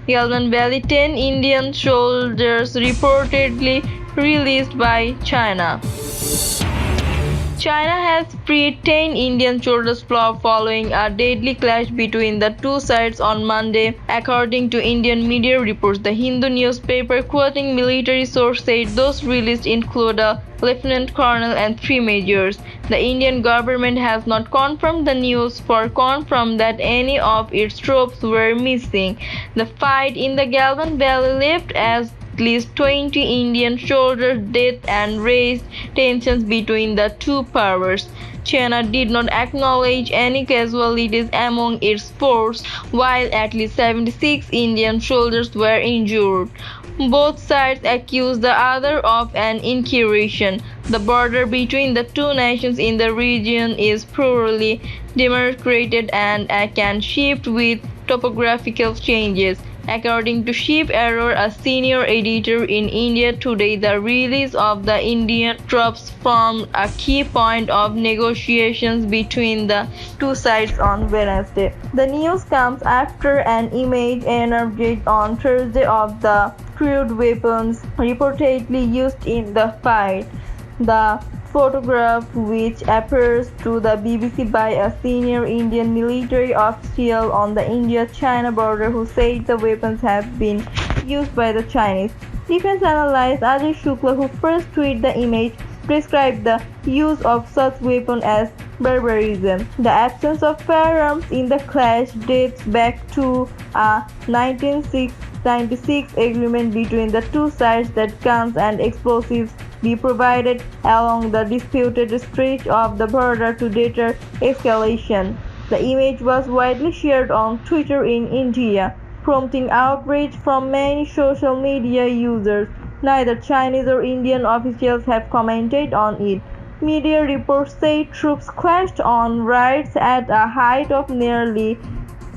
Galvan Valley 10 Indian soldiers reportedly released by China. China has freed 10 Indian soldiers following a deadly clash between the two sides on Monday, according to Indian media reports. The Hindu newspaper, quoting military source, said those released include a lieutenant colonel and three majors. The Indian government has not confirmed the news or confirmed that any of its troops were missing. The fight in the Galvan Valley left as at least 20 Indian soldiers dead and raised tensions between the two powers. China did not acknowledge any casualties among its force, while at least 76 Indian soldiers were injured. Both sides accused the other of an incursion. The border between the two nations in the region is poorly demarcated and can shift with topographical changes. According to Shiv Arora, a senior editor in India Today, the release of the Indian troops formed a key point of negotiations between the two sides on Wednesday. The news comes after an image emerged on Thursday of the crude weapons reportedly used in the fight. The photograph, which appears to the BBC by a senior Indian military official on the India-China border who said the weapons have been used by the Chinese. Defense analyst Ajay Shukla, who first tweeted the image, described the use of such weapons as barbarism. The absence of firearms in the clash dates back to a 1996 agreement between the two sides that guns and explosives be provided along the disputed stretch of the border to deter escalation. The image was widely shared on Twitter in India, prompting outrage from many social media users. Neither Chinese or Indian officials have commented on it. Media reports say troops clashed on raids at a height of nearly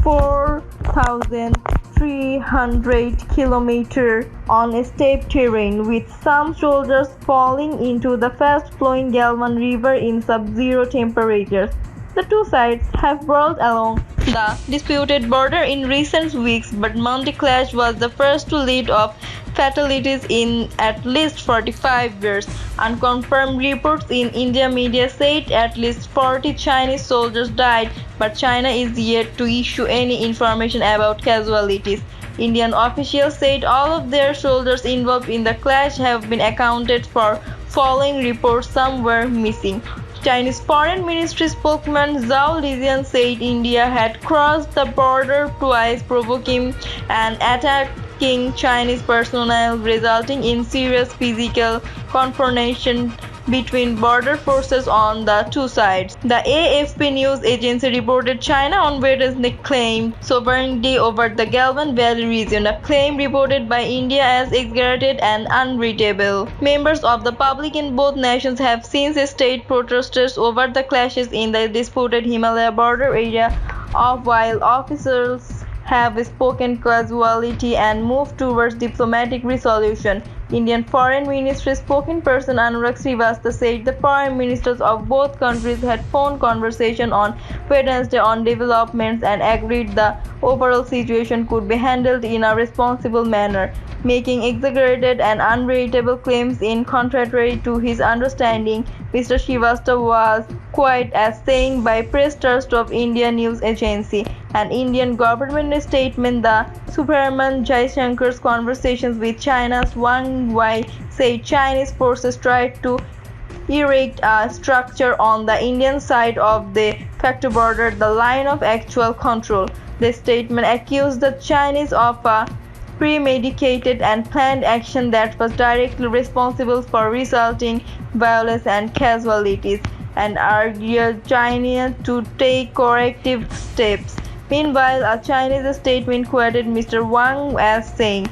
4,300 km on steep terrain, with some soldiers falling into the fast-flowing Galvan River in sub-zero temperatures. The two sides have brawled along the disputed border in recent weeks, but Monday clash was the first to lead to fatalities in at least 45 years. Unconfirmed reports in India media said at least 40 Chinese soldiers died, but China is yet to issue any information about casualties. Indian officials said all of their soldiers involved in the clash have been accounted for, following reports some were missing. Chinese Foreign Ministry spokesman Zhao Lijian said India had crossed the border twice, provoking an attacking Chinese personnel, resulting in serious physical confrontation between border forces on the two sides. The AFP news agency reported China on Wednesday claimed sovereignty over the Galvan Valley region, a claim reported by India as exaggerated and unreadable. Members of the public in both nations have since staged protests over the clashes in the disputed Himalaya border area, while officials have spoken casualty and moved towards diplomatic resolution. Indian Foreign Ministry spokesperson Anurag Srivastava said the foreign ministers of both countries had phone conversation on Wednesday on developments and agreed the overall situation could be handled in a responsible manner, making exaggerated and unreadable claims in contrary to his understanding. Mr. Srivastava was quoted as saying by Press Trust of India News Agency. An Indian government statement, the Subrahmanyam Jaishankar's conversations with China's Wang Yi said Chinese forces tried to erect a structure on the Indian side of the facto border, the line of actual control. The statement accused the Chinese of a premeditated and planned action that was directly responsible for resulting violence and casualties, and urged China to take corrective steps. Meanwhile, a Chinese statement quoted Mr. Wang as saying,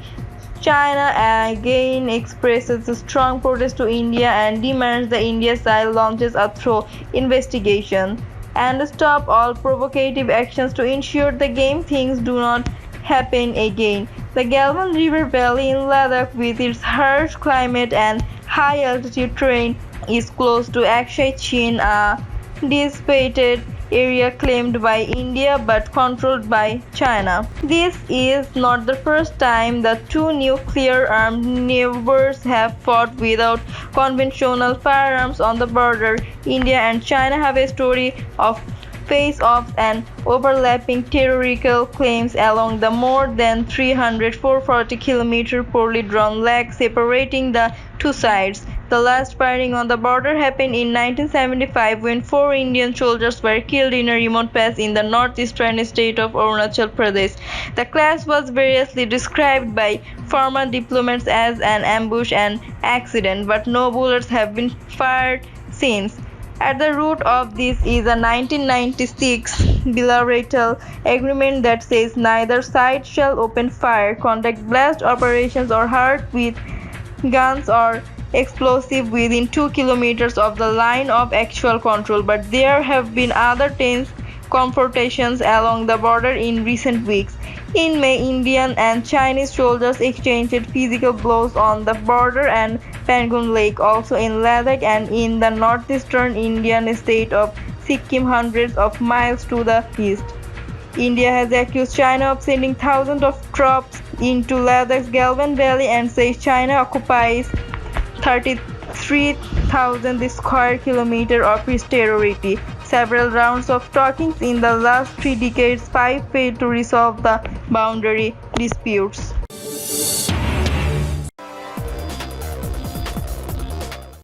China again expresses a strong protest to India and demands the India side launches a thorough investigation and stop all provocative actions to ensure the game things do not happen again. The Galvan River Valley in Ladakh, with its harsh climate and high altitude terrain, is close to Aksai Chin, a disputed area claimed by India but controlled by China. This is not the first time the two nuclear-armed neighbors have fought without conventional firearms on the border. India and China have a story of face-offs and overlapping territorial claims along the more than 440 kilometer poorly drawn leg separating the two sides. The last firing on the border happened in 1975 when 4 Indian soldiers were killed in a remote pass in the northeastern state of Arunachal Pradesh. The clash was variously described by former diplomats as an ambush and accident, but no bullets have been fired since. At the root of this is a 1996 bilateral agreement that says neither side shall open fire, conduct blast operations, or hurt with guns or explosives within 2 kilometers of the line of actual control. But there have been other tense confrontations along the border in recent weeks. In May, Indian and Chinese soldiers exchanged physical blows on the border and Pangun Lake, also in Ladakh and in the northeastern Indian state of Sikkim, hundreds of miles to the east. India has accused China of sending thousands of troops into Ladakh's Galwan Valley and says China occupies 33,000 square kilometers of its territory. Several rounds of talkings in the last 3 decades, 5 failed to resolve the boundary disputes.